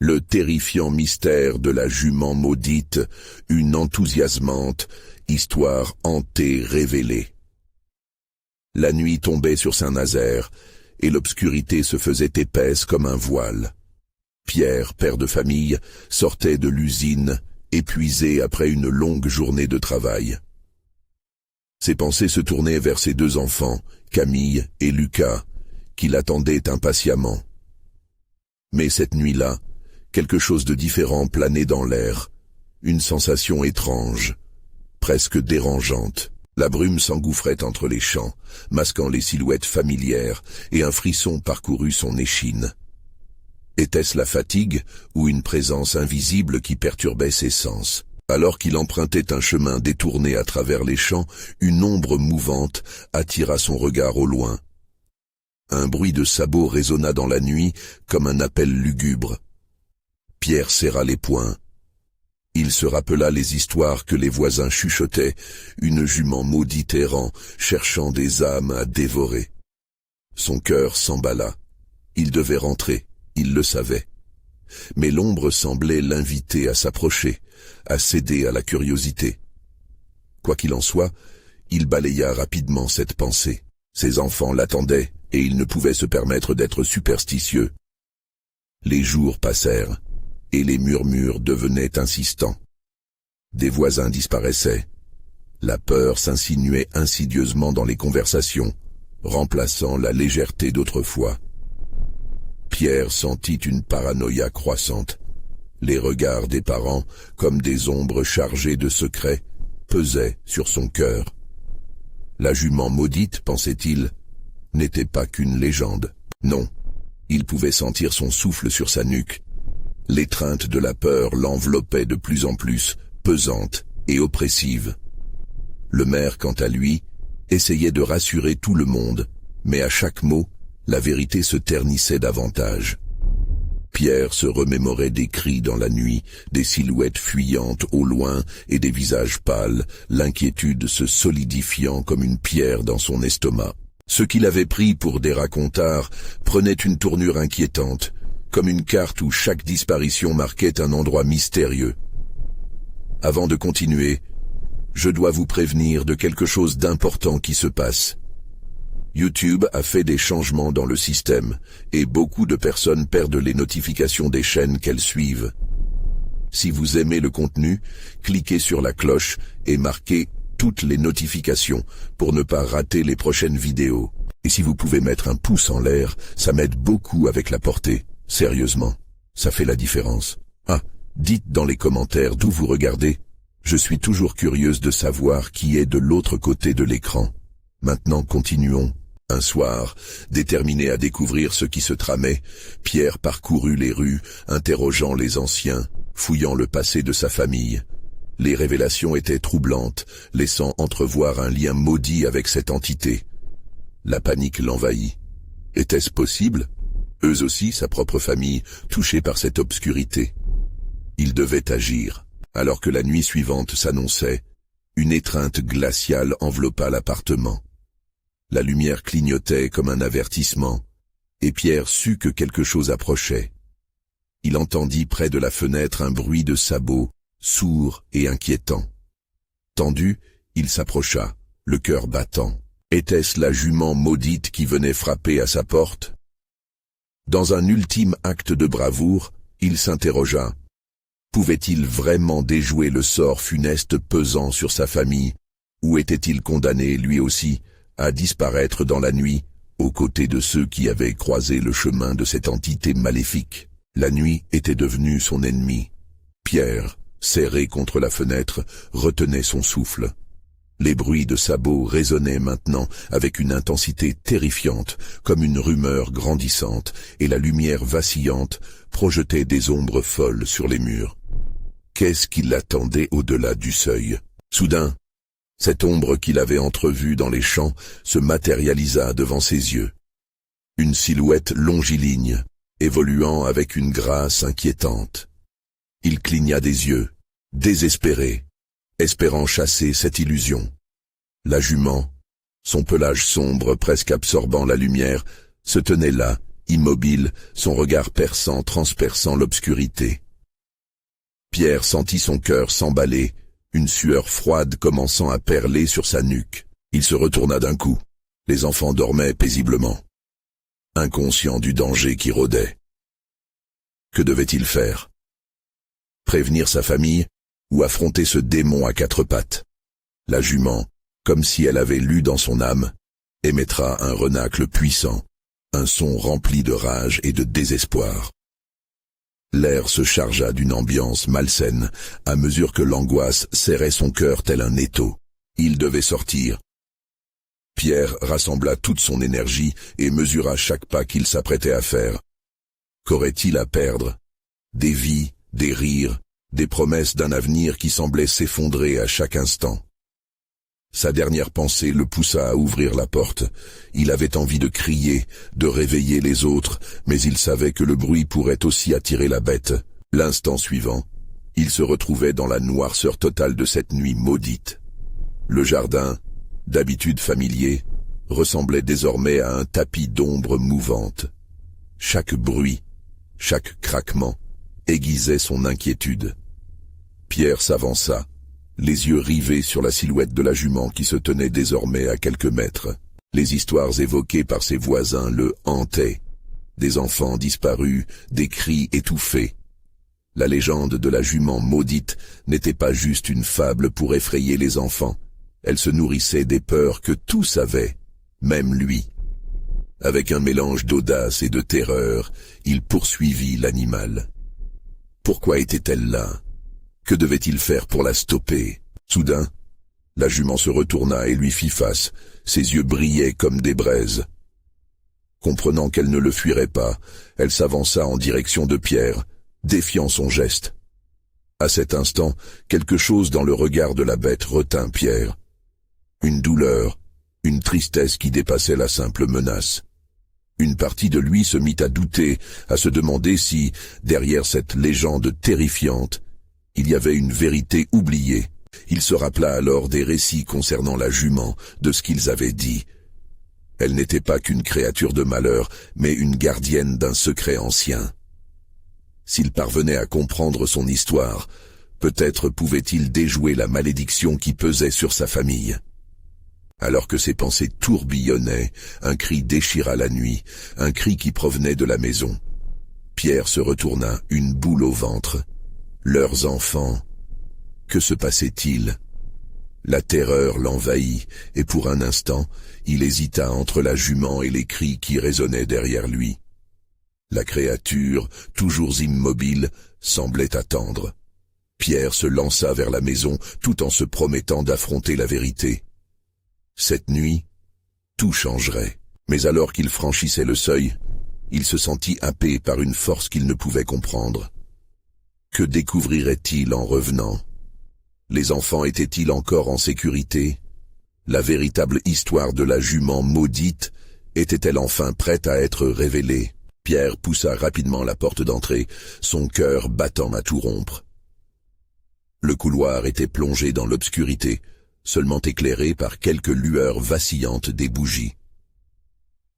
Le terrifiant mystère de la jument maudite, une enthousiasmante histoire hantée révélée. La nuit tombait sur Saint-Nazaire, et l'obscurité se faisait épaisse comme un voile. Pierre, père de famille, sortait de l'usine, épuisé après une longue journée de travail. Ses pensées se tournaient vers ses deux enfants, Camille et Lucas, qui l'attendaient impatiemment. Mais cette nuit-là, quelque chose de différent planait dans l'air, une sensation étrange, presque dérangeante. La brume s'engouffrait entre les champs, masquant les silhouettes familières, et un frisson parcourut son échine. Était-ce la fatigue ou une présence invisible qui perturbait ses sens? Alors qu'il empruntait un chemin détourné à travers les champs, une ombre mouvante attira son regard au loin. Un bruit de sabots résonna dans la nuit comme un appel lugubre. Pierre serra les poings. Il se rappela les histoires que les voisins chuchotaient, une jument maudite errant, cherchant des âmes à dévorer. Son cœur s'emballa. Il devait rentrer, il le savait. Mais l'ombre semblait l'inviter à s'approcher, à céder à la curiosité. Quoi qu'il en soit, il balaya rapidement cette pensée. Ses enfants l'attendaient, et il ne pouvait se permettre d'être superstitieux. Les jours passèrent, et les murmures devenaient insistants. Des voisins disparaissaient. La peur s'insinuait insidieusement dans les conversations, remplaçant la légèreté d'autrefois. Pierre sentit une paranoïa croissante. Les regards des parents, comme des ombres chargées de secrets, pesaient sur son cœur. La jument maudite, pensait-il, n'était pas qu'une légende. Non, il pouvait sentir son souffle sur sa nuque. L'étreinte de la peur l'enveloppait de plus en plus, pesante et oppressive. Le maire, quant à lui, essayait de rassurer tout le monde, mais à chaque mot, la vérité se ternissait davantage. Pierre se remémorait des cris dans la nuit, des silhouettes fuyantes au loin et des visages pâles, l'inquiétude se solidifiant comme une pierre dans son estomac. Ce qu'il avait pris pour des racontars prenait une tournure inquiétante, comme une carte où chaque disparition marquait un endroit mystérieux. Avant de continuer, je dois vous prévenir de quelque chose d'important qui se passe. YouTube a fait des changements dans le système, et beaucoup de personnes perdent les notifications des chaînes qu'elles suivent. Si vous aimez le contenu, cliquez sur la cloche et marquez toutes les notifications pour ne pas rater les prochaines vidéos. Et si vous pouvez mettre un pouce en l'air, ça m'aide beaucoup avec la portée. Sérieusement, ça fait la différence. Ah, dites dans les commentaires d'où vous regardez. Je suis toujours curieuse de savoir qui est de l'autre côté de l'écran. Maintenant, continuons. Un soir, déterminé à découvrir ce qui se tramait, Pierre parcourut les rues, interrogeant les anciens, fouillant le passé de sa famille. Les révélations étaient troublantes, laissant entrevoir un lien maudit avec cette entité. La panique l'envahit. Était-ce possible ? Eux aussi, sa propre famille, touchés par cette obscurité. Il devait agir. Alors que la nuit suivante s'annonçait, une étreinte glaciale enveloppa l'appartement. La lumière clignotait comme un avertissement, et Pierre sut que quelque chose approchait. Il entendit près de la fenêtre un bruit de sabots, sourd et inquiétant. Tendu, il s'approcha, le cœur battant. Était-ce la jument maudite qui venait frapper à sa porte ? Dans un ultime acte de bravoure, il s'interrogea. Pouvait-il vraiment déjouer le sort funeste pesant sur sa famille, ou était-il condamné, lui aussi, à disparaître dans la nuit, aux côtés de ceux qui avaient croisé le chemin de cette entité maléfique? La nuit était devenue son ennemi. Pierre, serré contre la fenêtre, retenait son souffle. Les bruits de sabots résonnaient maintenant avec une intensité terrifiante, comme une rumeur grandissante, et la lumière vacillante projetait des ombres folles sur les murs. Qu'est-ce qui l'attendait au-delà du seuil? Soudain, cette ombre qu'il avait entrevue dans les champs se matérialisa devant ses yeux. Une silhouette longiligne, évoluant avec une grâce inquiétante. Il cligna des yeux, désespéré, espérant chasser cette illusion. La jument, son pelage sombre presque absorbant la lumière, se tenait là, immobile, son regard perçant transperçant l'obscurité. Pierre sentit son cœur s'emballer, une sueur froide commençant à perler sur sa nuque. Il se retourna d'un coup. Les enfants dormaient paisiblement, inconscients du danger qui rôdait. Que devait-il faire? Prévenir sa famille ou affronter ce démon à quatre pattes? La jument, comme si elle avait lu dans son âme, émettra un renacle puissant, un son rempli de rage et de désespoir. L'air se chargea d'une ambiance malsaine à mesure que l'angoisse serrait son cœur tel un étau. Il devait sortir. Pierre rassembla toute son énergie et mesura chaque pas qu'il s'apprêtait à faire. Qu'aurait-il à perdre? Des vies, des rires, des promesses d'un avenir qui semblait s'effondrer à chaque instant. Sa dernière pensée le poussa à ouvrir la porte. Il avait envie de crier, de réveiller les autres, mais il savait que le bruit pourrait aussi attirer la bête. L'instant suivant, il se retrouvait dans la noirceur totale de cette nuit maudite. Le jardin, d'habitude familier, ressemblait désormais à un tapis d'ombre mouvante. Chaque bruit, chaque craquement, aiguisait son inquiétude. Pierre s'avança, les yeux rivés sur la silhouette de la jument qui se tenait désormais à quelques mètres. Les histoires évoquées par ses voisins le hantaient. Des enfants disparus, des cris étouffés. La légende de la jument maudite n'était pas juste une fable pour effrayer les enfants. Elle se nourrissait des peurs que tous avaient, même lui. Avec un mélange d'audace et de terreur, il poursuivit l'animal. Pourquoi était-elle là? Que devait-il faire pour la stopper? Soudain, la jument se retourna et lui fit face. Ses yeux brillaient comme des braises. Comprenant qu'elle ne le fuirait pas, elle s'avança en direction de Pierre, défiant son geste. À cet instant, quelque chose dans le regard de la bête retint Pierre. Une douleur, une tristesse qui dépassait la simple menace. Une partie de lui se mit à douter, à se demander si, derrière cette légende terrifiante, il y avait une vérité oubliée. Il se rappela alors des récits concernant la jument, de ce qu'ils avaient dit. Elle n'était pas qu'une créature de malheur, mais une gardienne d'un secret ancien. S'il parvenait à comprendre son histoire, peut-être pouvait-il déjouer la malédiction qui pesait sur sa famille. Alors que ses pensées tourbillonnaient, un cri déchira la nuit, un cri qui provenait de la maison. Pierre se retourna, une boule au ventre. Leurs enfants. Que se passait-il? La terreur l'envahit, et pour un instant, il hésita entre la jument et les cris qui résonnaient derrière lui. La créature, toujours immobile, semblait attendre. Pierre se lança vers la maison, tout en se promettant d'affronter la vérité. Cette nuit, tout changerait. Mais alors qu'il franchissait le seuil, il se sentit happé par une force qu'il ne pouvait comprendre. Que découvrirait-il en revenant? Les enfants étaient-ils encore en sécurité? La véritable histoire de la jument maudite était-elle enfin prête à être révélée? Pierre poussa rapidement la porte d'entrée, son cœur battant à tout rompre. Le couloir était plongé dans l'obscurité, seulement éclairé par quelques lueurs vacillantes des bougies.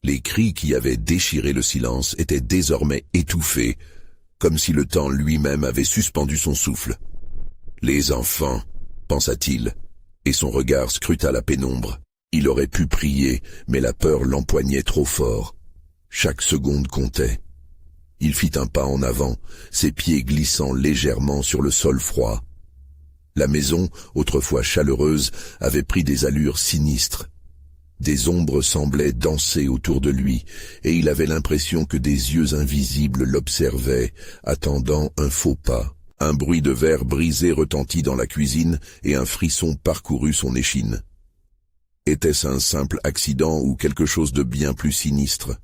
Les cris qui avaient déchiré le silence étaient désormais étouffés, comme si le temps lui-même avait suspendu son souffle. Les enfants, pensa-t-il, et son regard scruta la pénombre. Il aurait pu prier, mais la peur l'empoignait trop fort. Chaque seconde comptait. Il fit un pas en avant, ses pieds glissant légèrement sur le sol froid. La maison, autrefois chaleureuse, avait pris des allures sinistres. Des ombres semblaient danser autour de lui, et il avait l'impression que des yeux invisibles l'observaient, attendant un faux pas. Un bruit de verre brisé retentit dans la cuisine, et un frisson parcourut son échine. Était-ce un simple accident ou quelque chose de bien plus sinistre?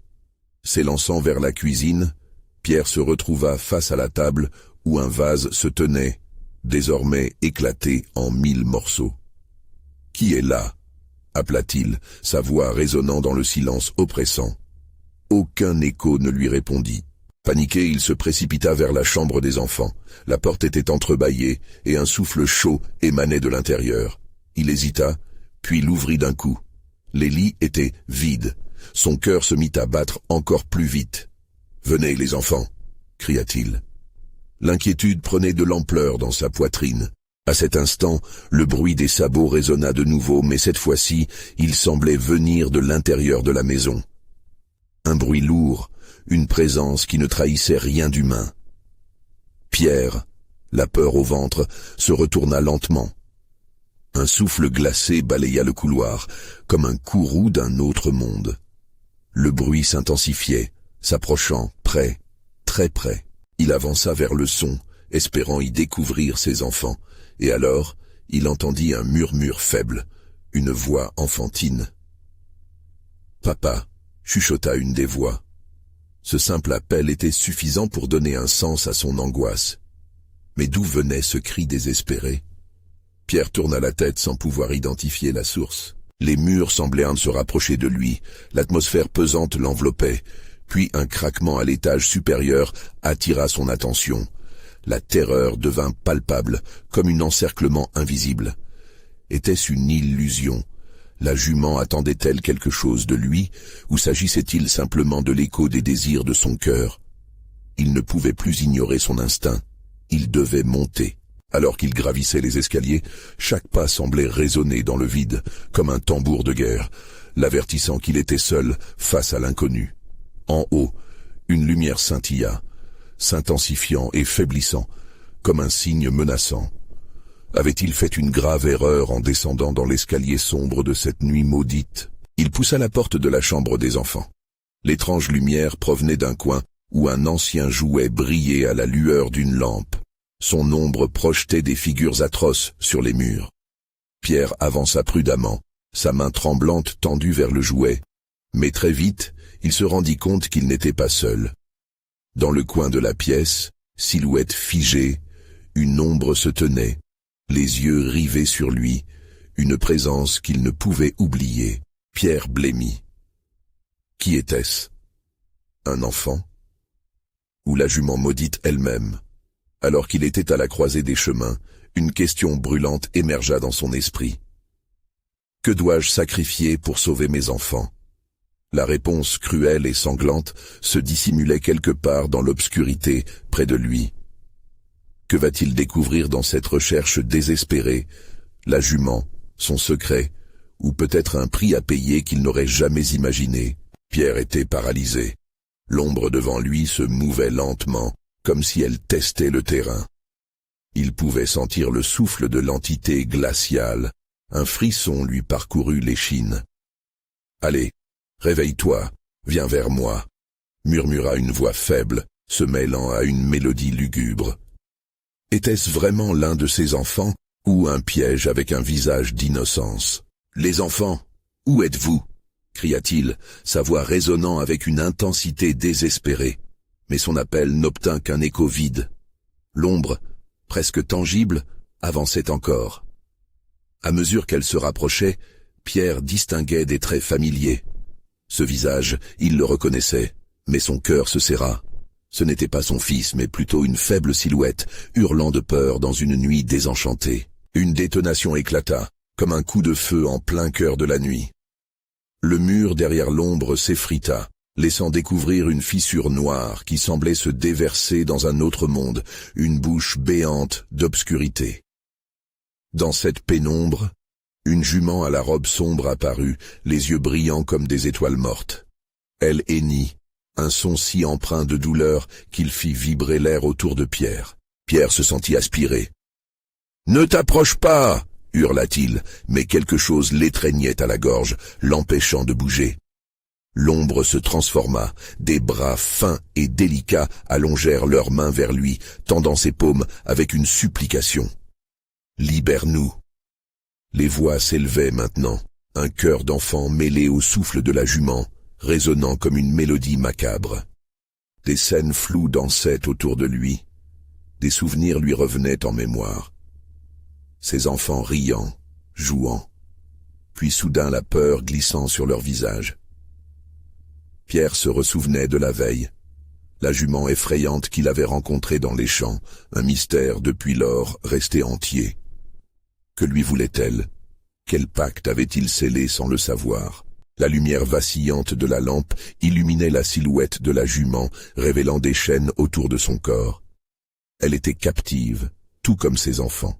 S'élançant vers la cuisine, Pierre se retrouva face à la table où un vase se tenait, désormais éclaté en 1000 morceaux. « Qui est là ?» appela-t-il, sa voix résonnant dans le silence oppressant. Aucun écho ne lui répondit. Paniqué, il se précipita vers la chambre des enfants. La porte était entrebâillée et un souffle chaud émanait de l'intérieur. Il hésita, puis l'ouvrit d'un coup. Les lits étaient vides. Son cœur se mit à battre encore plus vite. Venez, les enfants, cria-t-il. L'inquiétude prenait de l'ampleur dans sa poitrine. À cet instant, le bruit des sabots résonna de nouveau, mais cette fois-ci, il semblait venir de l'intérieur de la maison. Un bruit lourd, une présence qui ne trahissait rien d'humain. Pierre, la peur au ventre, se retourna lentement. Un souffle glacé balaya le couloir, comme un courroux d'un autre monde. Le bruit s'intensifiait, s'approchant, près, très près. Il avança vers le son, espérant y découvrir ses enfants, et alors, il entendit un murmure faible, une voix enfantine. « Papa » chuchota une des voix. Ce simple appel était suffisant pour donner un sens à son angoisse. Mais d'où venait ce cri désespéré? Pierre tourna la tête sans pouvoir identifier la source. Les murs semblaient se rapprocher de lui, l'atmosphère pesante l'enveloppait, puis un craquement à l'étage supérieur attira son attention. La terreur devint palpable, comme un encerclement invisible. Était-ce une illusion? La jument attendait-elle quelque chose de lui, ou s'agissait-il simplement de l'écho des désirs de son cœur? Il ne pouvait plus ignorer son instinct. Il devait monter. Alors qu'il gravissait les escaliers, chaque pas semblait résonner dans le vide, comme un tambour de guerre, l'avertissant qu'il était seul face à l'inconnu. En haut, une lumière scintilla, s'intensifiant et faiblissant, comme un signe menaçant. Avait-il fait une grave erreur en descendant dans l'escalier sombre de cette nuit maudite? Il poussa la porte de la chambre des enfants. L'étrange lumière provenait d'un coin où un ancien jouet brillait à la lueur d'une lampe. Son ombre projetait des figures atroces sur les murs. Pierre avança prudemment, sa main tremblante tendue vers le jouet. Mais très vite, il se rendit compte qu'il n'était pas seul. Dans le coin de la pièce, silhouette figée, une ombre se tenait, les yeux rivés sur lui, une présence qu'il ne pouvait oublier. Pierre blêmit. Qui était-ce? Un enfant? Ou la jument maudite elle-même? Alors qu'il était à la croisée des chemins, une question brûlante émergea dans son esprit. Que dois-je sacrifier pour sauver mes enfants? La réponse cruelle et sanglante se dissimulait quelque part dans l'obscurité près de lui. Que va-t-il découvrir dans cette recherche désespérée? La jument, son secret, ou peut-être un prix à payer qu'il n'aurait jamais imaginé? Pierre était paralysé. L'ombre devant lui se mouvait lentement, comme si elle testait le terrain. Il pouvait sentir le souffle de l'entité glaciale. Un frisson lui parcourut l'échine. « Allez, réveille-toi, viens vers moi », murmura une voix faible, se mêlant à une mélodie lugubre. Était-ce vraiment l'un de ses enfants, ou un piège avec un visage d'innocence? « Les enfants, où êtes-vous » cria-t-il, sa voix résonnant avec une intensité désespérée. Mais son appel n'obtint qu'un écho vide. L'ombre, presque tangible, avançait encore. À mesure qu'elle se rapprochait, Pierre distinguait des traits familiers. Ce visage, il le reconnaissait, mais son cœur se serra. Ce n'était pas son fils, mais plutôt une faible silhouette, hurlant de peur dans une nuit désenchantée. Une détonation éclata, comme un coup de feu en plein cœur de la nuit. Le mur derrière l'ombre s'effrita, laissant découvrir une fissure noire qui semblait se déverser dans un autre monde, une bouche béante d'obscurité. Dans cette pénombre, une jument à la robe sombre apparut, les yeux brillants comme des étoiles mortes. Elle hennit, un son si empreint de douleur qu'il fit vibrer l'air autour de Pierre. Pierre se sentit aspirer. « Ne t'approche pas !» hurla-t-il, mais quelque chose l'étreignait à la gorge, l'empêchant de bouger. L'ombre se transforma, des bras fins et délicats allongèrent leurs mains vers lui, tendant ses paumes avec une supplication. « Libère-nous !» Les voix s'élevaient maintenant, un chœur d'enfant mêlé au souffle de la jument, résonnant comme une mélodie macabre. Des scènes floues dansaient autour de lui, des souvenirs lui revenaient en mémoire. Ces enfants riant, jouant, puis soudain la peur glissant sur leur visage. Pierre se ressouvenait de la veille, la jument effrayante qu'il avait rencontrée dans les champs, un mystère depuis lors resté entier. Que lui voulait-elle? Quel pacte avait-il scellé sans le savoir? La lumière vacillante de la lampe illuminait la silhouette de la jument, révélant des chaînes autour de son corps. Elle était captive, tout comme ses enfants.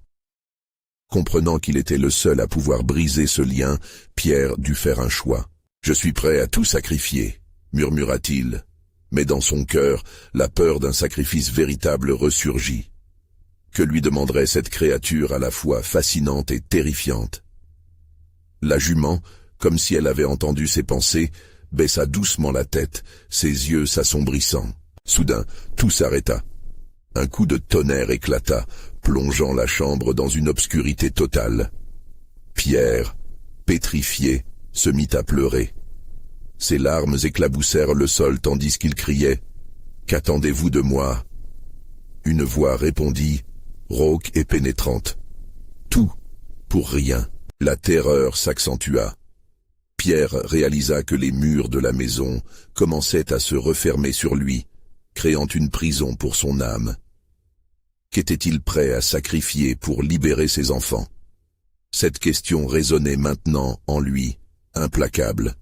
Comprenant qu'il était le seul à pouvoir briser ce lien, Pierre dut faire un choix. « Je suis prêt à tout sacrifier », murmura-t-il, mais dans son cœur, la peur d'un sacrifice véritable ressurgit. Que lui demanderait cette créature à la fois fascinante et terrifiante? La jument, comme si elle avait entendu ses pensées, baissa doucement la tête, ses yeux s'assombrissant. Soudain, tout s'arrêta. Un coup de tonnerre éclata, plongeant la chambre dans une obscurité totale. Pierre, pétrifié, se mit à pleurer. Ses larmes éclaboussèrent le sol tandis qu'il criait « Qu'attendez-vous de moi ?» Une voix répondit, rauque et pénétrante. « Tout, pour rien. » La terreur s'accentua. Pierre réalisa que les murs de la maison commençaient à se refermer sur lui, créant une prison pour son âme. Qu'était-il prêt à sacrifier pour libérer ses enfants? Cette question résonnait maintenant en lui, implacable.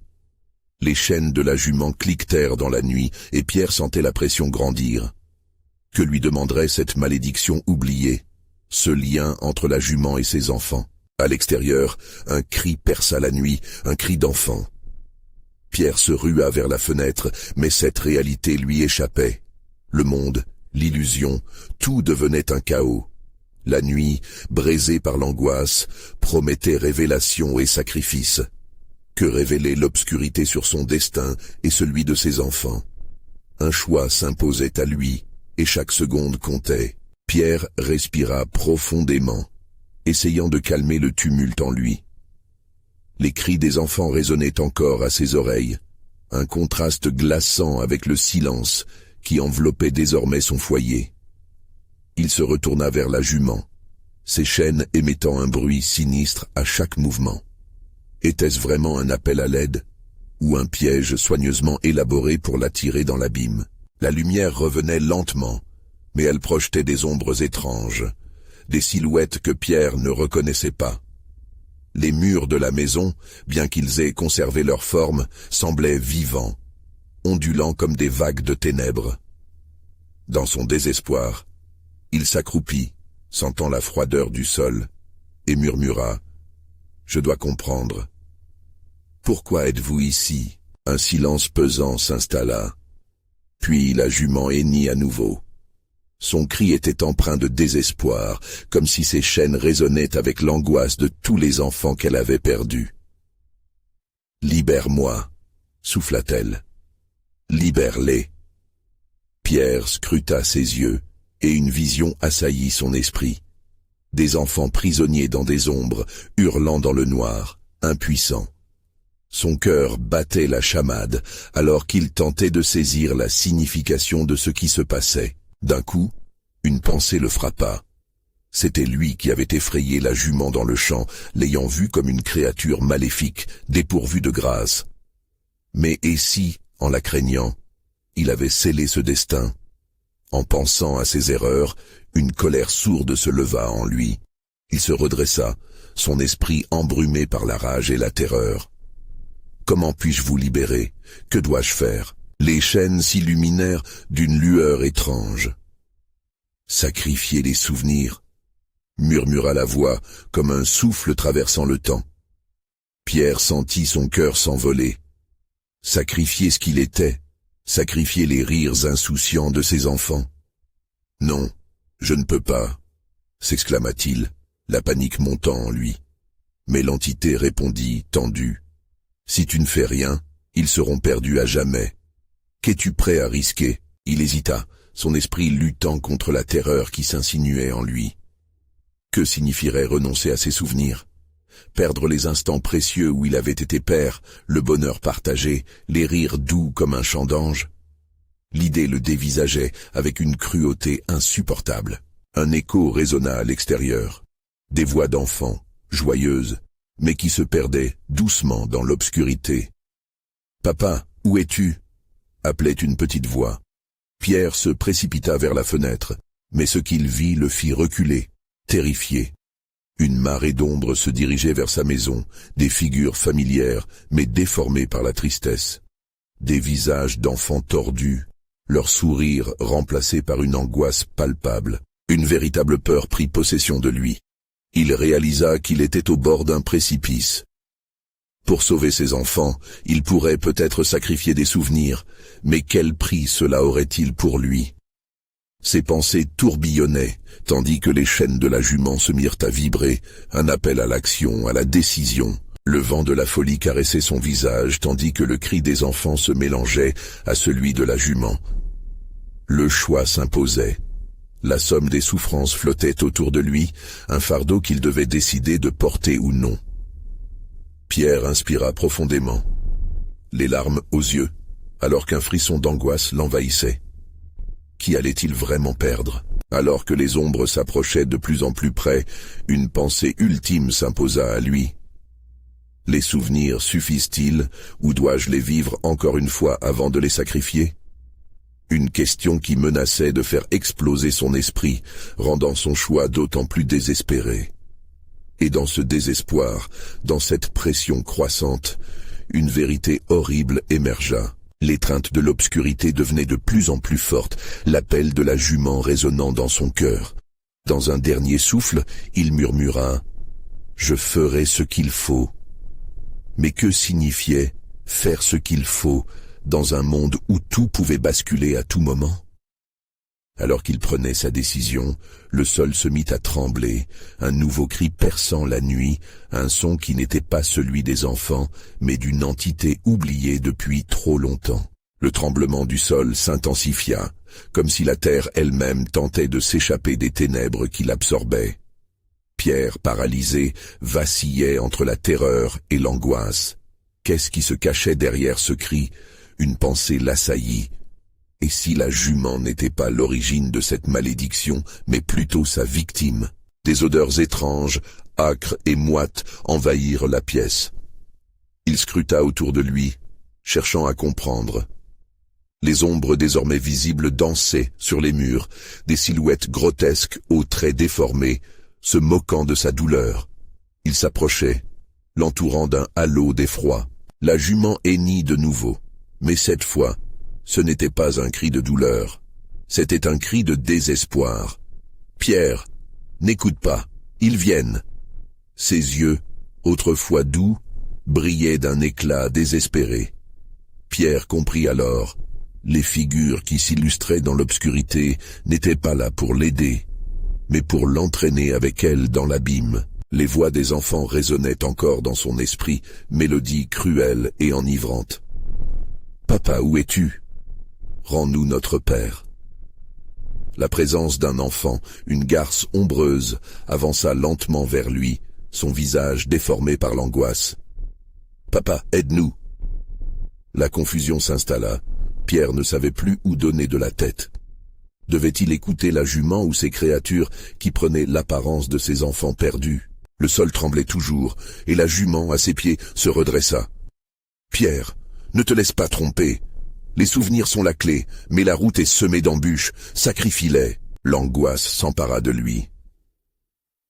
Les chaînes de la jument cliquetèrent dans la nuit et Pierre sentait la pression grandir. Que lui demanderait cette malédiction oubliée, ce lien entre la jument et ses enfants? À l'extérieur, un cri perça la nuit, un cri d'enfant. Pierre se rua vers la fenêtre, mais cette réalité lui échappait. Le monde, l'illusion, tout devenait un chaos. La nuit, brisée par l'angoisse, promettait révélation et sacrifice. Que révélait l'obscurité sur son destin et celui de ses enfants? Un choix s'imposait à lui, et chaque seconde comptait. Pierre respira profondément, essayant de calmer le tumulte en lui. Les cris des enfants résonnaient encore à ses oreilles, un contraste glaçant avec le silence qui enveloppait désormais son foyer. Il se retourna vers la jument, ses chaînes émettant un bruit sinistre à chaque mouvement. Était-ce vraiment un appel à l'aide, ou un piège soigneusement élaboré pour l'attirer dans l'abîme? La lumière revenait lentement, mais elle projetait des ombres étranges, des silhouettes que Pierre ne reconnaissait pas. Les murs de la maison, bien qu'ils aient conservé leur forme, semblaient vivants, ondulants comme des vagues de ténèbres. Dans son désespoir, il s'accroupit, sentant la froideur du sol, et murmura « Je dois comprendre. » « Pourquoi êtes-vous ici ?» Un silence pesant s'installa. Puis la jument hennit à nouveau. Son cri était empreint de désespoir, comme si ses chaînes résonnaient avec l'angoisse de tous les enfants qu'elle avait perdus. « Libère-moi » souffla-t-elle. « Libère-les » Pierre scruta ses yeux, et une vision assaillit son esprit. Des enfants prisonniers dans des ombres, hurlant dans le noir, impuissants. Son cœur battait la chamade, alors qu'il tentait de saisir la signification de ce qui se passait. D'un coup, une pensée le frappa. C'était lui qui avait effrayé la jument dans le champ, l'ayant vue comme une créature maléfique, dépourvue de grâce. Mais et si, en la craignant, il avait scellé ce destin? En pensant à ses erreurs, une colère sourde se leva en lui. Il se redressa, son esprit embrumé par la rage et la terreur. Comment puis-je vous libérer? Que dois-je faire? Les chaînes s'illuminèrent d'une lueur étrange. Sacrifier les souvenirs, murmura la voix comme un souffle traversant le temps. Pierre sentit son cœur s'envoler. Sacrifier ce qu'il était, sacrifier les rires insouciants de ses enfants. Non, je ne peux pas, s'exclama-t-il, la panique montant en lui. Mais l'entité répondit, tendue. Si tu ne fais rien, ils seront perdus à jamais. Qu'es-tu prêt à risquer? Il hésita, son esprit luttant contre la terreur qui s'insinuait en lui. Que signifierait renoncer à ses souvenirs? Perdre les instants précieux où il avait été père, le bonheur partagé, les rires doux comme un chant d'ange? L'idée le dévisageait avec une cruauté insupportable. Un écho résonna à l'extérieur. Des voix d'enfants, joyeuses, mais qui se perdaient doucement dans l'obscurité. « Papa, où es-tu » appelait une petite voix. Pierre se précipita vers la fenêtre, mais ce qu'il vit le fit reculer, terrifié. Une marée d'ombre se dirigeait vers sa maison, des figures familières, mais déformées par la tristesse. Des visages d'enfants tordus, leur sourire remplacé par une angoisse palpable. Une véritable peur prit possession de lui. Il réalisa qu'il était au bord d'un précipice. Pour sauver ses enfants, il pourrait peut-être sacrifier des souvenirs, mais quel prix cela aurait-il pour lui? Ses pensées tourbillonnaient, tandis que les chaînes de la jument se mirent à vibrer, un appel à l'action, à la décision. Le vent de la folie caressait son visage, tandis que le cri des enfants se mélangeait à celui de la jument. Le choix s'imposait. La somme des souffrances flottait autour de lui, un fardeau qu'il devait décider de porter ou non. Pierre inspira profondément, les larmes aux yeux, alors qu'un frisson d'angoisse l'envahissait. Qui allait-il vraiment perdre? Alors que les ombres s'approchaient de plus en plus près, une pensée ultime s'imposa à lui. Les souvenirs suffisent-ils, ou dois-je les vivre encore une fois avant de les sacrifier? Une question qui menaçait de faire exploser son esprit, rendant son choix d'autant plus désespéré. Et dans ce désespoir, dans cette pression croissante, une vérité horrible émergea. L'étreinte de l'obscurité devenait de plus en plus forte, l'appel de la jument résonnant dans son cœur. Dans un dernier souffle, il murmura « Je ferai ce qu'il faut ». Mais que signifiait « faire ce qu'il faut » dans un monde où tout pouvait basculer à tout moment? Alors qu'il prenait sa décision, le sol se mit à trembler, un nouveau cri perçant la nuit, un son qui n'était pas celui des enfants, mais d'une entité oubliée depuis trop longtemps. Le tremblement du sol s'intensifia, comme si la terre elle-même tentait de s'échapper des ténèbres qui l'absorbaient. Pierre, paralysé, vacillait entre la terreur et l'angoisse. Qu'est-ce qui se cachait derrière ce cri? Une pensée l'assaillit. Et si la jument n'était pas l'origine de cette malédiction, mais plutôt sa victime? Des odeurs étranges, âcres et moites envahirent la pièce. Il scruta autour de lui, cherchant à comprendre. Les ombres désormais visibles dansaient sur les murs, des silhouettes grotesques aux traits déformés, se moquant de sa douleur. Il s'approchait, l'entourant d'un halo d'effroi. La jument hennit de nouveau, mais cette fois, ce n'était pas un cri de douleur, c'était un cri de désespoir. « Pierre, n'écoute pas, ils viennent !» Ses yeux, autrefois doux, brillaient d'un éclat désespéré. Pierre comprit alors, les figures qui s'illustraient dans l'obscurité n'étaient pas là pour l'aider, mais pour l'entraîner avec elle dans l'abîme. Les voix des enfants résonnaient encore dans son esprit, mélodie cruelle et enivrante. « Papa, où es-tu ? Rends-nous notre Père. » La présence d'un enfant, une garce ombreuse, avança lentement vers lui, son visage déformé par l'angoisse. « Papa, aide-nous !» La confusion s'installa. Pierre ne savait plus où donner de la tête. Devait-il écouter la jument ou ces créatures qui prenaient l'apparence de ses enfants perdus? Le sol tremblait toujours, et la jument, à ses pieds, se redressa. « Pierre, ne te laisse pas tromper. Les souvenirs sont la clé, mais la route est semée d'embûches. Sacrifie-les. » L'angoisse s'empara de lui.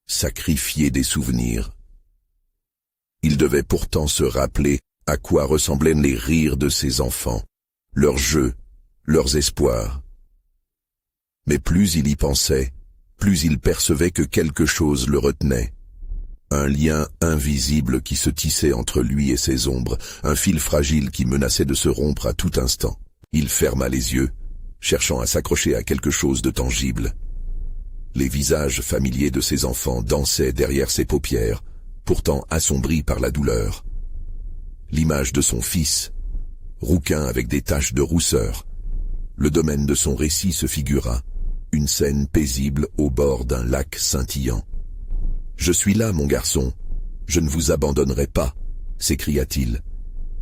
Sacrifier des souvenirs. Il devait pourtant se rappeler à quoi ressemblaient les rires de ses enfants, leurs jeux, leurs espoirs. Mais plus il y pensait, plus il percevait que quelque chose le retenait. Un lien invisible qui se tissait entre lui et ses ombres, un fil fragile qui menaçait de se rompre à tout instant. Il ferma les yeux, cherchant à s'accrocher à quelque chose de tangible. Les visages familiers de ses enfants dansaient derrière ses paupières, pourtant assombris par la douleur. L'image de son fils, rouquin avec des taches de rousseur. Le domaine de son récit se figura, une scène paisible au bord d'un lac scintillant. « Je suis là, mon garçon, je ne vous abandonnerai pas », s'écria-t-il.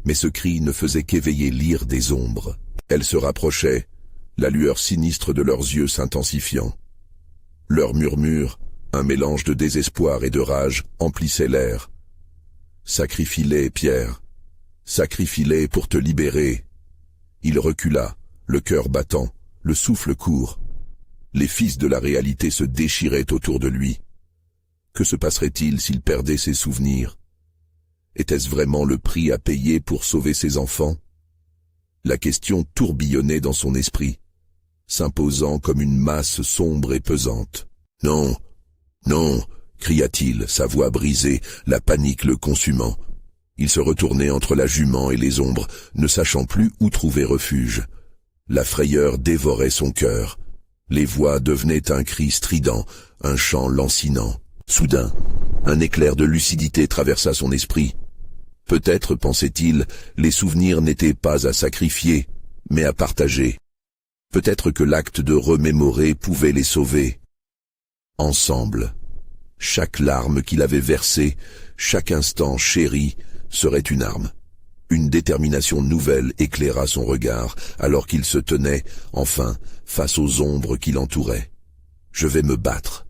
Mais ce cri ne faisait qu'éveiller l'ire des ombres. Elles se rapprochaient, la lueur sinistre de leurs yeux s'intensifiant. Leur murmure, un mélange de désespoir et de rage, emplissait l'air. « Sacrifie-les, Pierre, sacrifie-les pour te libérer. » Il recula, le cœur battant, le souffle court. Les fils de la réalité se déchiraient autour de lui. Que se passerait-il s'il perdait ses souvenirs? Était-ce vraiment le prix à payer pour sauver ses enfants? La question tourbillonnait dans son esprit, s'imposant comme une masse sombre et pesante. « Non, non !» cria-t-il, sa voix brisée, la panique le consumant. Il se retournait entre la jument et les ombres, ne sachant plus où trouver refuge. La frayeur dévorait son cœur. Les voix devenaient un cri strident, un chant lancinant. Soudain, un éclair de lucidité traversa son esprit. Peut-être, pensait-il, les souvenirs n'étaient pas à sacrifier, mais à partager. Peut-être que l'acte de remémorer pouvait les sauver. Ensemble, chaque larme qu'il avait versée, chaque instant chéri, serait une arme. Une détermination nouvelle éclaira son regard, alors qu'il se tenait, enfin, face aux ombres qui l'entouraient. « Je vais me battre.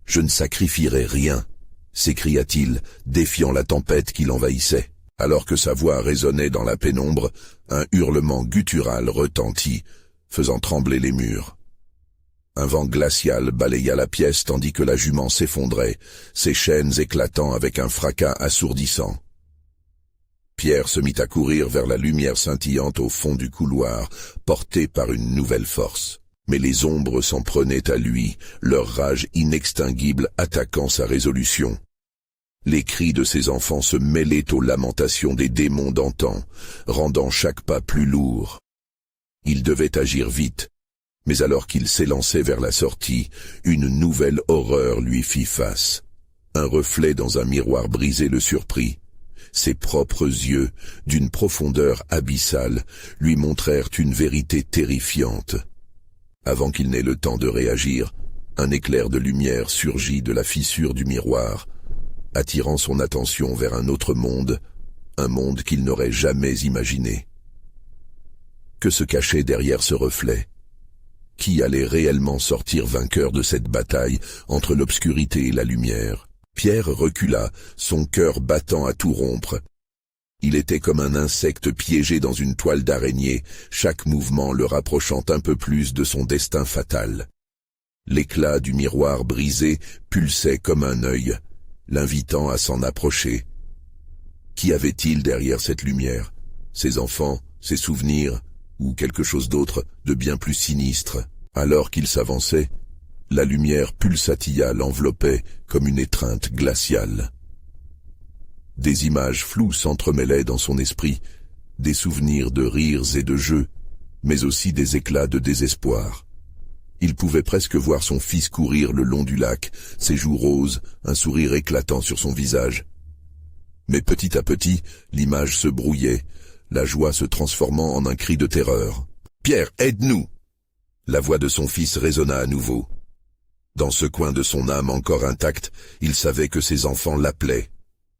Je ne sacrifierai rien », s'écria-t-il, défiant la tempête qui l'envahissait. Alors que sa voix résonnait dans la pénombre, un hurlement guttural retentit, faisant trembler les murs. Un vent glacial balaya la pièce tandis que la jument s'effondrait, ses chaînes éclatant avec un fracas assourdissant. Pierre se mit à courir vers la lumière scintillante au fond du couloir, porté par une nouvelle force. Mais les ombres s'en prenaient à lui, leur rage inextinguible attaquant sa résolution. Les cris de ses enfants se mêlaient aux lamentations des démons d'antan, rendant chaque pas plus lourd. Il devait agir vite, mais alors qu'il s'élançait vers la sortie, une nouvelle horreur lui fit face. Un reflet dans un miroir brisé le surprit. Ses propres yeux, d'une profondeur abyssale, lui montrèrent une vérité terrifiante. Avant qu'il n'ait le temps de réagir, un éclair de lumière surgit de la fissure du miroir, attirant son attention vers un autre monde, un monde qu'il n'aurait jamais imaginé. Que se cachait derrière ce reflet? Qui allait réellement sortir vainqueur de cette bataille entre l'obscurité et la lumière? Pierre recula, son cœur battant à tout rompre. Il était comme un insecte piégé dans une toile d'araignée, chaque mouvement le rapprochant un peu plus de son destin fatal. L'éclat du miroir brisé pulsait comme un œil, l'invitant à s'en approcher. Qu'y avait-il derrière cette lumière? Ses enfants, ses souvenirs, ou quelque chose d'autre de bien plus sinistre? Alors qu'il s'avançait, la lumière pulsatilla l'enveloppait comme une étreinte glaciale. Des images floues s'entremêlaient dans son esprit, des souvenirs de rires et de jeux, mais aussi des éclats de désespoir. Il pouvait presque voir son fils courir le long du lac, ses joues roses, un sourire éclatant sur son visage. Mais petit à petit, l'image se brouillait, la joie se transformant en un cri de terreur. « Pierre, aide-nous » La voix de son fils résonna à nouveau. Dans ce coin de son âme encore intacte, il savait que ses enfants l'appelaient.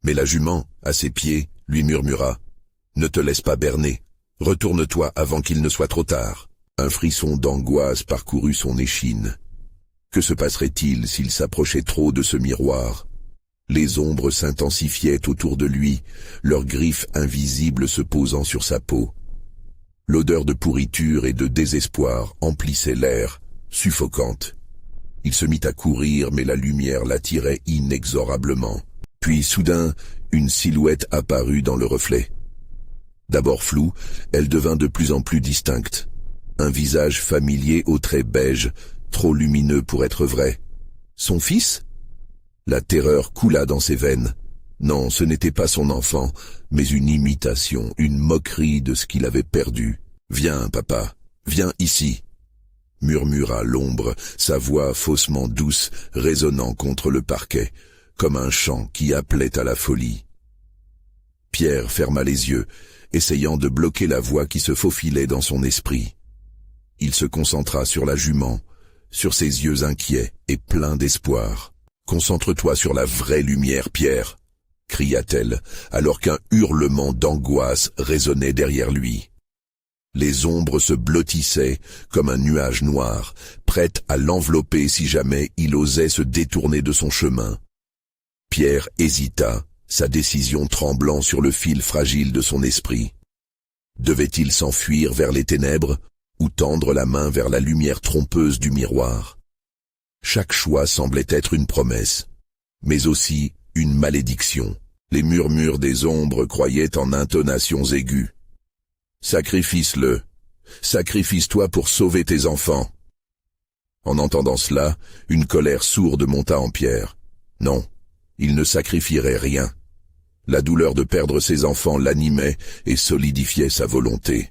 Mais la jument, à ses pieds, lui murmura « Ne te laisse pas berner, retourne-toi avant qu'il ne soit trop tard. » Un frisson d'angoisse parcourut son échine. Que se passerait-il s'il s'approchait trop de ce miroir? Les ombres s'intensifiaient autour de lui, leurs griffes invisibles se posant sur sa peau. L'odeur de pourriture et de désespoir emplissait l'air, suffocante. Il se mit à courir, mais la lumière l'attirait inexorablement. Puis, soudain, une silhouette apparut dans le reflet. D'abord floue, elle devint de plus en plus distincte. Un visage familier aux traits beiges, trop lumineux pour être vrai. Son fils? La terreur coula dans ses veines. Non, ce n'était pas son enfant, mais une imitation, une moquerie de ce qu'il avait perdu. « Viens, papa, viens ici !» murmura l'ombre, sa voix faussement douce, résonnant contre le parquet, comme un chant qui appelait à la folie. Pierre ferma les yeux, essayant de bloquer la voix qui se faufilait dans son esprit. Il se concentra sur la jument, sur ses yeux inquiets et pleins d'espoir. « Concentre-toi sur la vraie lumière, Pierre !» cria-t-elle, alors qu'un hurlement d'angoisse résonnait derrière lui. Les ombres se blottissaient comme un nuage noir, prêtes à l'envelopper si jamais il osait se détourner de son chemin. Pierre hésita, sa décision tremblant sur le fil fragile de son esprit. Devait-il s'enfuir vers les ténèbres ou tendre la main vers la lumière trompeuse du miroir? Chaque choix semblait être une promesse. mais aussi une malédiction. Les murmures des ombres croyaient en intonations aiguës. « Sacrifice-le. Sacrifice-toi pour sauver tes enfants. » En entendant cela, une colère sourde monta en Pierre. Non, il ne sacrifierait rien. La douleur de perdre ses enfants l'animait et solidifiait sa volonté.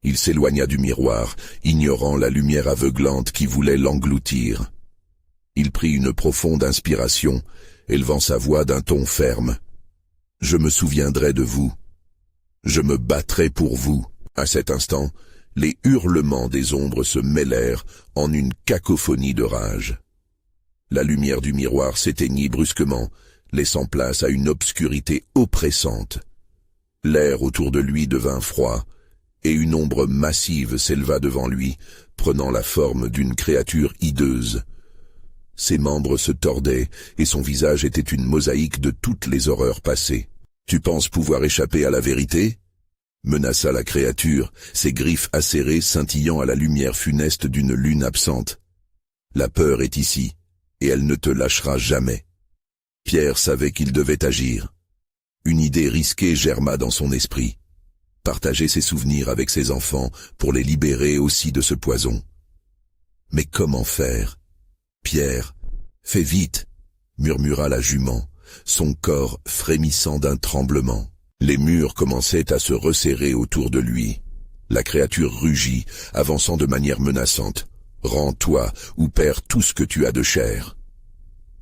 Il s'éloigna du miroir, ignorant la lumière aveuglante qui voulait l'engloutir. Il prit une profonde inspiration, élevant sa voix d'un ton ferme. « Je me souviendrai de vous. Je me battrai pour vous. » À cet instant, les hurlements des ombres se mêlèrent en une cacophonie de rage. La lumière du miroir s'éteignit brusquement, laissant place à une obscurité oppressante. L'air autour de lui devint froid, et une ombre massive s'éleva devant lui, prenant la forme d'une créature hideuse. Ses membres se tordaient, et son visage était une mosaïque de toutes les horreurs passées. « Tu penses pouvoir échapper à la vérité ?» menaça la créature, ses griffes acérées scintillant à la lumière funeste d'une lune absente. « La peur est ici, et elle ne te lâchera jamais. » Pierre savait qu'il devait agir. Une idée risquée germa dans son esprit. Partager ses souvenirs avec ses enfants pour les libérer aussi de ce poison. Mais comment faire? « Pierre, fais vite !» murmura la jument, son corps frémissant d'un tremblement. Les murs commençaient à se resserrer autour de lui. La créature rugit, avançant de manière menaçante. « Rends-toi ou perds tout ce que tu as de chair. »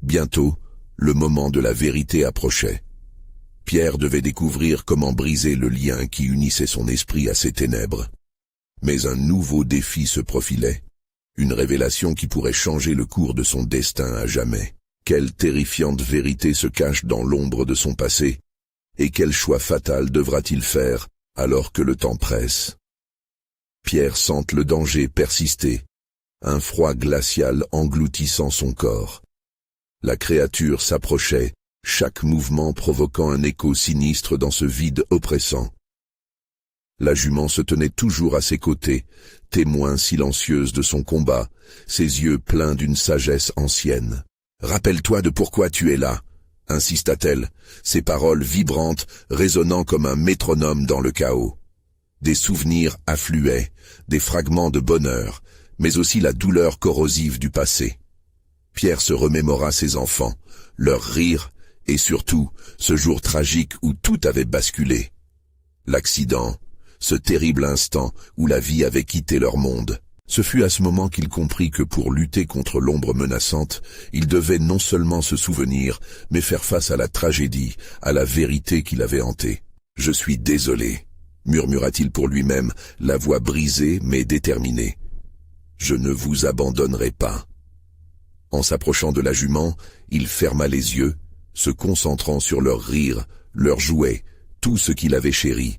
Bientôt, le moment de la vérité approchait. Pierre devait découvrir comment briser le lien qui unissait son esprit à ces ténèbres. Mais un nouveau défi se profilait. Une révélation qui pourrait changer le cours de son destin à jamais. Quelle terrifiante vérité se cache dans l'ombre de son passé? Et quel choix fatal devra-t-il faire alors que le temps presse? Pierre sent le danger persister, un froid glacial engloutissant son corps. La créature s'approchait, chaque mouvement provoquant un écho sinistre dans ce vide oppressant. La jument se tenait toujours à ses côtés, témoin silencieuse de son combat, ses yeux pleins d'une sagesse ancienne. « Rappelle-toi de pourquoi tu es là !» insista-t-elle, ses paroles vibrantes résonnant comme un métronome dans le chaos. Des souvenirs affluaient, des fragments de bonheur, mais aussi la douleur corrosive du passé. Pierre se remémora ses enfants, leurs rires, et surtout, ce jour tragique où tout avait basculé. L'accident, ce terrible instant où la vie avait quitté leur monde. Ce fut à ce moment qu'il comprit que pour lutter contre l'ombre menaçante, il devait non seulement se souvenir, mais faire face à la tragédie, à la vérité qui l'avait hanté. « Je suis désolé », murmura-t-il pour lui-même, la voix brisée mais déterminée. « Je ne vous abandonnerai pas. » En s'approchant de la jument, il ferma les yeux, se concentrant sur leurs rires, leurs jouets, tout ce qu'il avait chéri.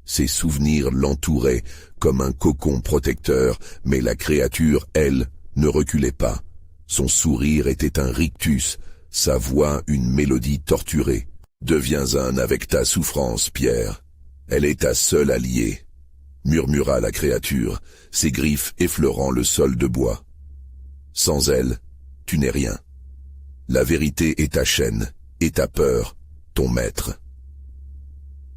Ses souvenirs l'entouraient comme un cocon protecteur, mais la créature, elle, ne reculait pas. Son sourire était un rictus, sa voix une mélodie torturée. « Deviens un avec ta souffrance, Pierre. Elle est ta seule alliée. » murmura la créature, ses griffes effleurant le sol de bois. « Sans elle, tu n'es rien. La vérité est ta chaîne, et ta peur, ton maître. »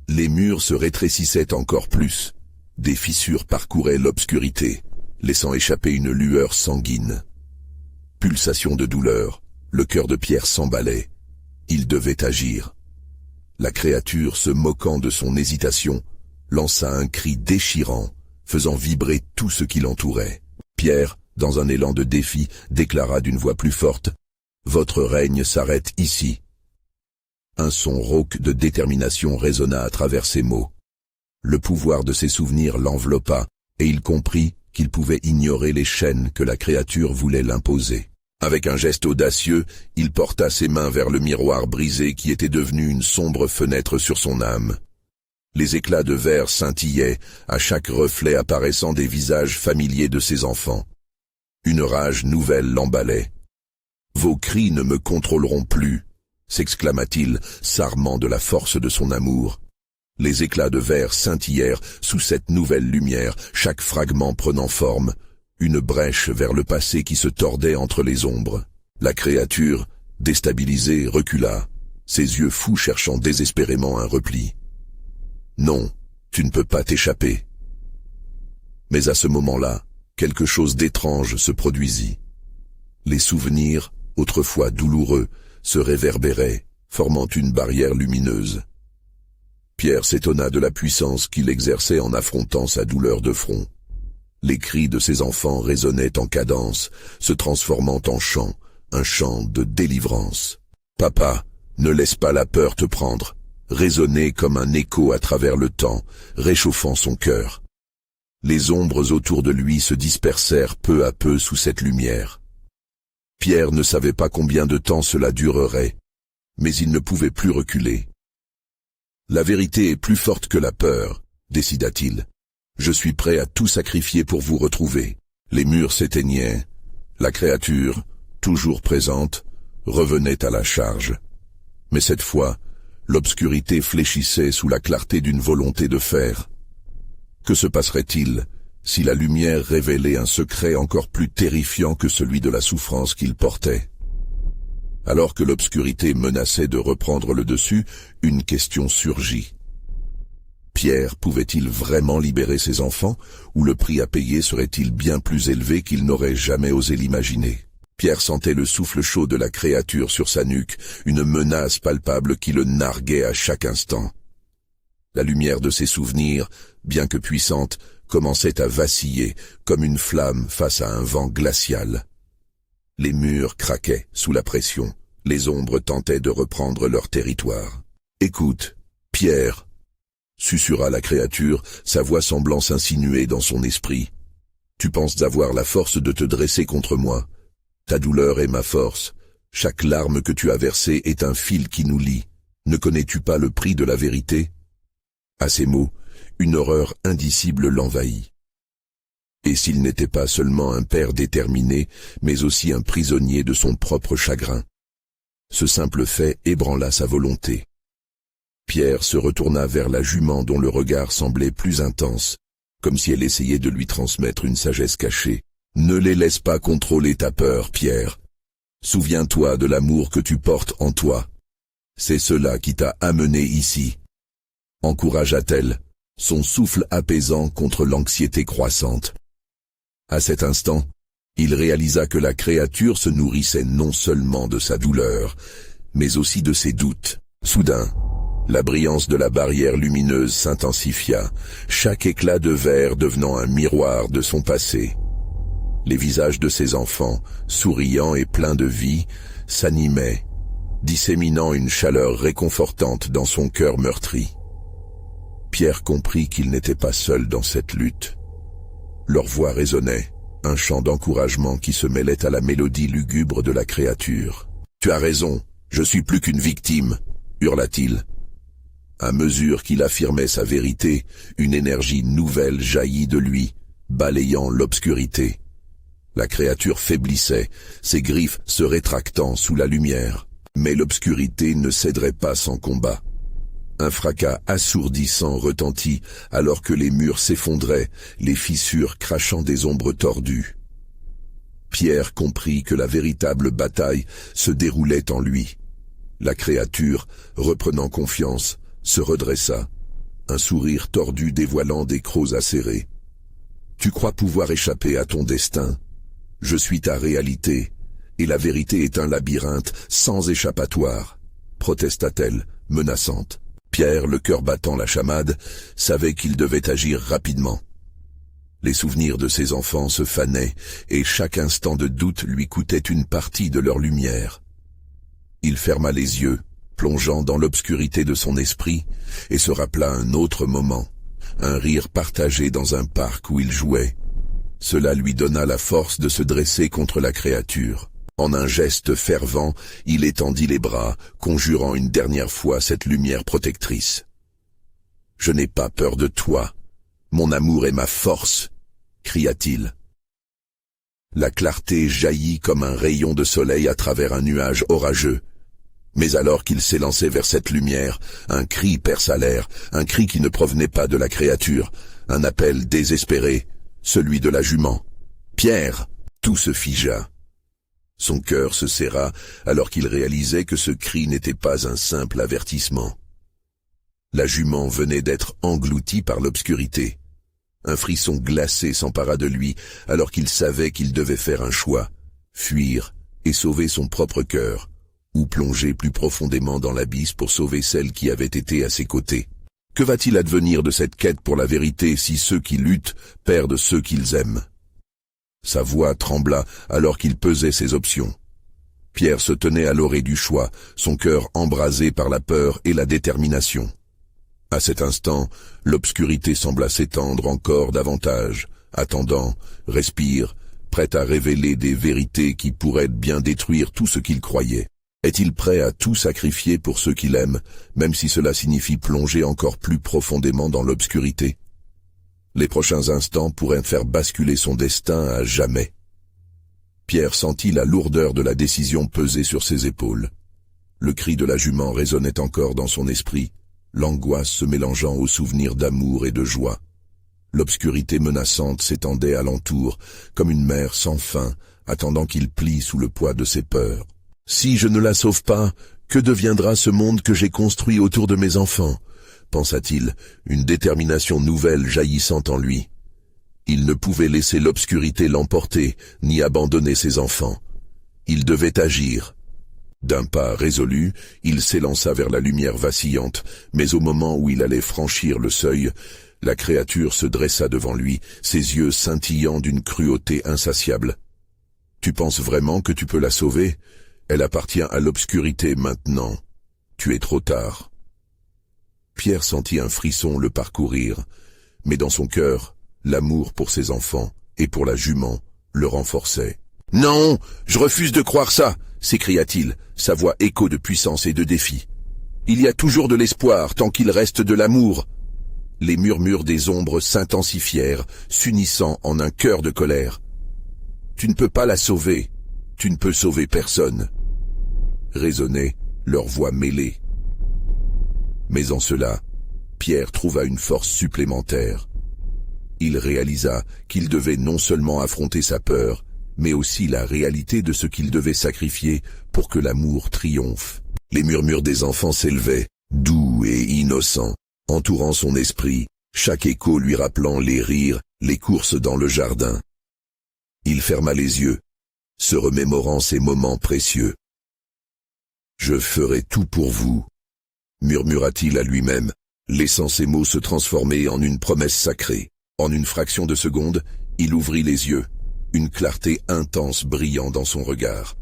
Les murs se rétrécissaient encore plus. Des fissures parcouraient l'obscurité, laissant échapper une lueur sanguine. Pulsation de douleur, le cœur de Pierre s'emballait. Il devait agir. La créature, se moquant de son hésitation, lança un cri déchirant, faisant vibrer tout ce qui l'entourait. Pierre, dans un élan de défi, déclara d'une voix plus forte « Votre règne s'arrête ici. » Un son rauque de détermination résonna à travers ses mots. Le pouvoir de ses souvenirs l'enveloppa, et il comprit qu'il pouvait ignorer les chaînes que la créature voulait l'imposer. Avec un geste audacieux, il porta ses mains vers le miroir brisé qui était devenu une sombre fenêtre sur son âme. Les éclats de verre scintillaient, à chaque reflet apparaissant des visages familiers de ses enfants. Une rage nouvelle l'emballait. « Vos cris ne me contrôleront plus !» s'exclama-t-il, s'armant de la force de son amour. Les éclats de verre scintillèrent sous cette nouvelle lumière, chaque fragment prenant forme, une brèche vers le passé qui se tordait entre les ombres. La créature, Déstabilisé, recula, ses yeux fous cherchant désespérément un repli. Non, tu ne peux pas t'échapper. Mais à ce moment-là, quelque chose d'étrange se produisit. Les souvenirs, autrefois douloureux, se réverbéraient, formant une barrière lumineuse. Pierre s'étonna de la puissance qu'il exerçait en affrontant sa douleur de front. Les cris de ses enfants résonnaient en cadence, se transformant en chant, un chant de délivrance. « Papa, ne laisse pas la peur te prendre », résonnait comme un écho à travers le temps, réchauffant son cœur. Les ombres autour de lui se dispersèrent peu à peu sous cette lumière. Pierre ne savait pas combien de temps cela durerait, mais il ne pouvait plus reculer. « La vérité est plus forte que la peur », décida-t-il. « Je suis prêt à tout sacrifier pour vous retrouver. » Les murs s'éteignaient. La créature, toujours présente, revenait à la charge. Mais cette fois, l'obscurité fléchissait sous la clarté d'une volonté de fer. Que se passerait-il si la lumière révélait un secret encore plus terrifiant que celui de la souffrance qu'il portait? Alors que l'obscurité menaçait de reprendre le dessus, une question surgit. Pierre pouvait-il vraiment libérer ses enfants, ou le prix à payer serait-il bien plus élevé qu'il n'aurait jamais osé l'imaginer? Pierre sentait le souffle chaud de la créature sur sa nuque, une menace palpable qui le narguait à chaque instant. La lumière de ses souvenirs, bien que puissante, commençait à vaciller, comme une flamme face à un vent glacial. Les murs craquaient sous la pression, les ombres tentaient de reprendre leur territoire. « Écoute, Pierre !» susurra la créature, sa voix semblant s'insinuer dans son esprit. « Tu penses avoir la force de te dresser contre moi. Ta douleur est ma force. Chaque larme que tu as versée est un fil qui nous lie. Ne connais-tu pas le prix de la vérité ?» À ces mots, une horreur indicible l'envahit. Et s'il n'était pas seulement un père déterminé, mais aussi un prisonnier de son propre chagrin? Ce simple fait ébranla sa volonté. Pierre se retourna vers la jument dont le regard semblait plus intense, comme si elle essayait de lui transmettre une sagesse cachée. « Ne les laisse pas contrôler ta peur, Pierre. Souviens-toi de l'amour que tu portes en toi. C'est cela qui t'a amené ici. » Encouragea-t-elle, son souffle apaisant contre l'anxiété croissante. À cet instant, il réalisa que la créature se nourrissait non seulement de sa douleur, mais aussi de ses doutes. Soudain, la brillance de la barrière lumineuse s'intensifia, chaque éclat de verre devenant un miroir de son passé. Les visages de ses enfants, souriants et pleins de vie, s'animaient, disséminant une chaleur réconfortante dans son cœur meurtri. Pierre comprit qu'il n'était pas seul dans cette lutte. Leur voix résonnait, un chant d'encouragement qui se mêlait à la mélodie lugubre de la créature. « Tu as raison, je suis plus qu'une victime !» hurla-t-il. À mesure qu'il affirmait sa vérité, une énergie nouvelle jaillit de lui, balayant l'obscurité. La créature faiblissait, ses griffes se rétractant sous la lumière. Mais l'obscurité ne céderait pas sans combat. Un fracas assourdissant retentit alors que les murs s'effondraient, les fissures crachant des ombres tordues. Pierre comprit que la véritable bataille se déroulait en lui. La créature, reprenant confiance, se redressa, un sourire tordu dévoilant des crocs acérés. « Tu crois pouvoir échapper à ton destin? Je suis ta réalité, et la vérité est un labyrinthe sans échappatoire, » protesta-t-elle, menaçante. Pierre, le cœur battant la chamade, savait qu'il devait agir rapidement. Les souvenirs de ses enfants se fanaient, et chaque instant de doute lui coûtait une partie de leur lumière. Il ferma les yeux, plongeant dans l'obscurité de son esprit, et se rappela un autre moment, un rire partagé dans un parc où il jouait. Cela lui donna la force de se dresser contre la créature. En un geste fervent, il étendit les bras, conjurant une dernière fois cette lumière protectrice. « Je n'ai pas peur de toi. Mon amour est ma force !» cria-t-il. La clarté jaillit comme un rayon de soleil à travers un nuage orageux. Mais alors qu'il s'élançait vers cette lumière, un cri perça l'air, un cri qui ne provenait pas de la créature, un appel désespéré, celui de la jument. « Pierre !» Tout se figea. Son cœur se serra alors qu'il réalisait que ce cri n'était pas un simple avertissement. La jument venait d'être engloutie par l'obscurité. Un frisson glacé s'empara de lui alors qu'il savait qu'il devait faire un choix, fuir et sauver son propre cœur, ou plonger plus profondément dans l'abysse pour sauver celle qui avait été à ses côtés. Que va-t-il advenir de cette quête pour la vérité si ceux qui luttent perdent ceux qu'ils aiment? Sa voix trembla alors qu'il pesait ses options. Pierre se tenait à l'orée du choix, son cœur embrasé par la peur et la détermination. À cet instant, l'obscurité sembla s'étendre encore davantage, attendant, respire, prête à révéler des vérités qui pourraient bien détruire tout ce qu'il croyait. Est-il prêt à tout sacrifier pour ceux qu'il aime, même si cela signifie plonger encore plus profondément dans l'obscurité? Les prochains instants pourraient faire basculer son destin à jamais. Pierre sentit la lourdeur de la décision peser sur ses épaules. Le cri de la jument résonnait encore dans son esprit, l'angoisse se mélangeant aux souvenirs d'amour et de joie. L'obscurité menaçante s'étendait alentour, comme une mer sans fin, attendant qu'il plie sous le poids de ses peurs. « Si je ne la sauve pas, que deviendra ce monde que j'ai construit autour de mes enfants ?» pensa-t-il, une détermination nouvelle jaillissant en lui. Il ne pouvait laisser l'obscurité l'emporter, ni abandonner ses enfants. Il devait agir. D'un pas résolu, il s'élança vers la lumière vacillante, mais au moment où il allait franchir le seuil, la créature se dressa devant lui, ses yeux scintillant d'une cruauté insatiable. « Tu penses vraiment que tu peux la sauver? Elle appartient à l'obscurité maintenant. Tu es trop tard. » Pierre sentit un frisson le parcourir, mais dans son cœur, l'amour pour ses enfants et pour la jument le renforçait. « Non, je refuse de croire ça !» s'écria-t-il, sa voix écho de puissance et de défi. « Il y a toujours de l'espoir tant qu'il reste de l'amour. » Les murmures des ombres s'intensifièrent, s'unissant en un chœur de colère. « Tu ne peux pas la sauver, tu ne peux sauver personne. » résonnaient leurs voix mêlées. Mais en cela, Pierre trouva une force supplémentaire. Il réalisa qu'il devait non seulement affronter sa peur, mais aussi la réalité de ce qu'il devait sacrifier pour que l'amour triomphe. Les murmures des enfants s'élevaient, doux et innocents, entourant son esprit, chaque écho lui rappelant les rires, les courses dans le jardin. Il ferma les yeux, se remémorant ces moments précieux. « Je ferai tout pour vous », murmura-t-il à lui-même, laissant ses mots se transformer en une promesse sacrée. En une fraction de seconde, il ouvrit les yeux, une clarté intense brillant dans son regard.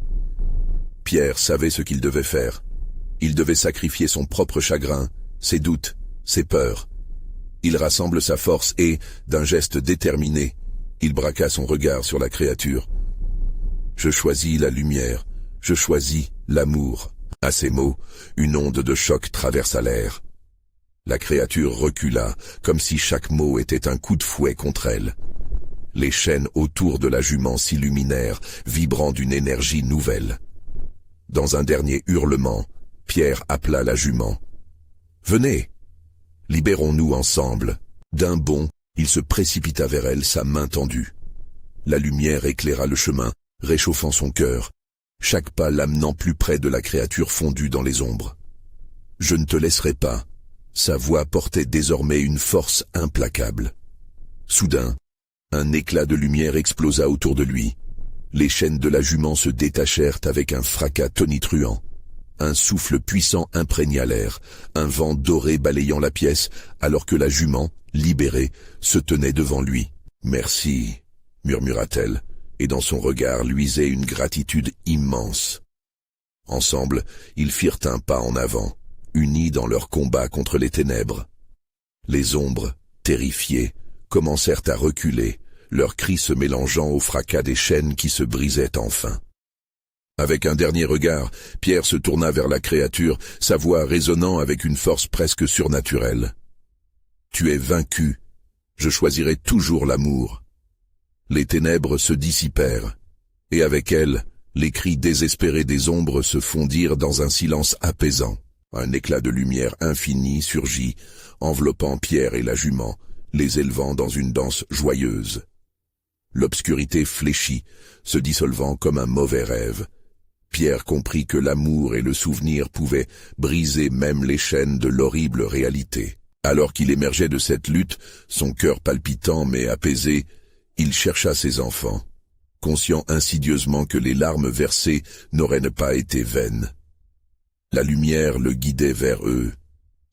Pierre savait ce qu'il devait faire. Il devait sacrifier son propre chagrin, ses doutes, ses peurs. Il rassemble sa force et, d'un geste déterminé, il braqua son regard sur la créature. « Je choisis la lumière, je choisis l'amour. » À ces mots, une onde de choc traversa l'air. La créature recula, comme si chaque mot était un coup de fouet contre elle. Les chaînes autour de la jument s'illuminèrent, vibrant d'une énergie nouvelle. Dans un dernier hurlement, Pierre appela la jument. « Venez, libérons-nous ensemble. » D'un bond, il se précipita vers elle, sa main tendue. La lumière éclaira le chemin, réchauffant son cœur, chaque pas l'amenant plus près de la créature fondue dans les ombres. « Je ne te laisserai pas. » Sa voix portait désormais une force implacable. Soudain, un éclat de lumière explosa autour de lui. Les chaînes de la jument se détachèrent avec un fracas tonitruant. Un souffle puissant imprégna l'air, un vent doré balayant la pièce, alors que la jument, libérée, se tenait devant lui. « Merci » murmura-t-elle, et dans son regard luisait une gratitude immense. Ensemble, ils firent un pas en avant, unis dans leur combat contre les ténèbres. Les ombres, terrifiées, commencèrent à reculer, leurs cris se mélangeant au fracas des chaînes qui se brisaient enfin. Avec un dernier regard, Pierre se tourna vers la créature, sa voix résonnant avec une force presque surnaturelle. « Tu es vaincu. Je choisirai toujours l'amour. » Les ténèbres se dissipèrent, et avec elles, les cris désespérés des ombres se fondirent dans un silence apaisant. Un éclat de lumière infinie surgit, enveloppant Pierre et la jument, les élevant dans une danse joyeuse. L'obscurité fléchit, se dissolvant comme un mauvais rêve. Pierre comprit que l'amour et le souvenir pouvaient briser même les chaînes de l'horrible réalité. Alors qu'il émergeait de cette lutte, son cœur palpitant mais apaisé, il chercha ses enfants, conscient insidieusement que les larmes versées n'auraient pas été vaines. La lumière le guidait vers eux.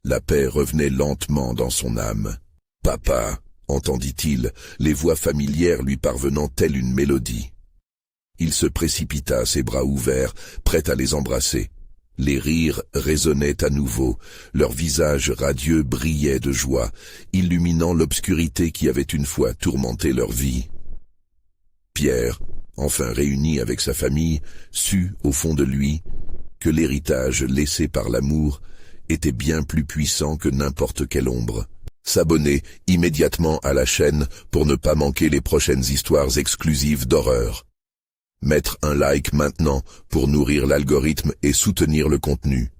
La paix revenait lentement dans son âme. « Papa !» entendit-il, les voix familières lui parvenant telle une mélodie. Il se précipita, ses bras ouverts, prêt à les embrasser. Les rires résonnaient à nouveau, leurs visages radieux brillaient de joie, illuminant l'obscurité qui avait une fois tourmenté leur vie. Pierre, enfin réuni avec sa famille, sut, au fond de lui, que l'héritage laissé par l'amour était bien plus puissant que n'importe quelle ombre. S'abonner immédiatement à la chaîne pour ne pas manquer les prochaines histoires exclusives d'horreur. Mettre un like maintenant pour nourrir l'algorithme et soutenir le contenu.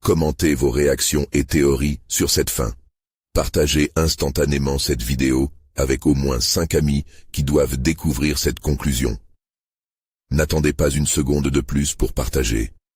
Commentez vos réactions et théories sur cette fin. Partagez instantanément cette vidéo avec au moins 5 amis qui doivent découvrir cette conclusion. N'attendez pas une seconde de plus pour partager.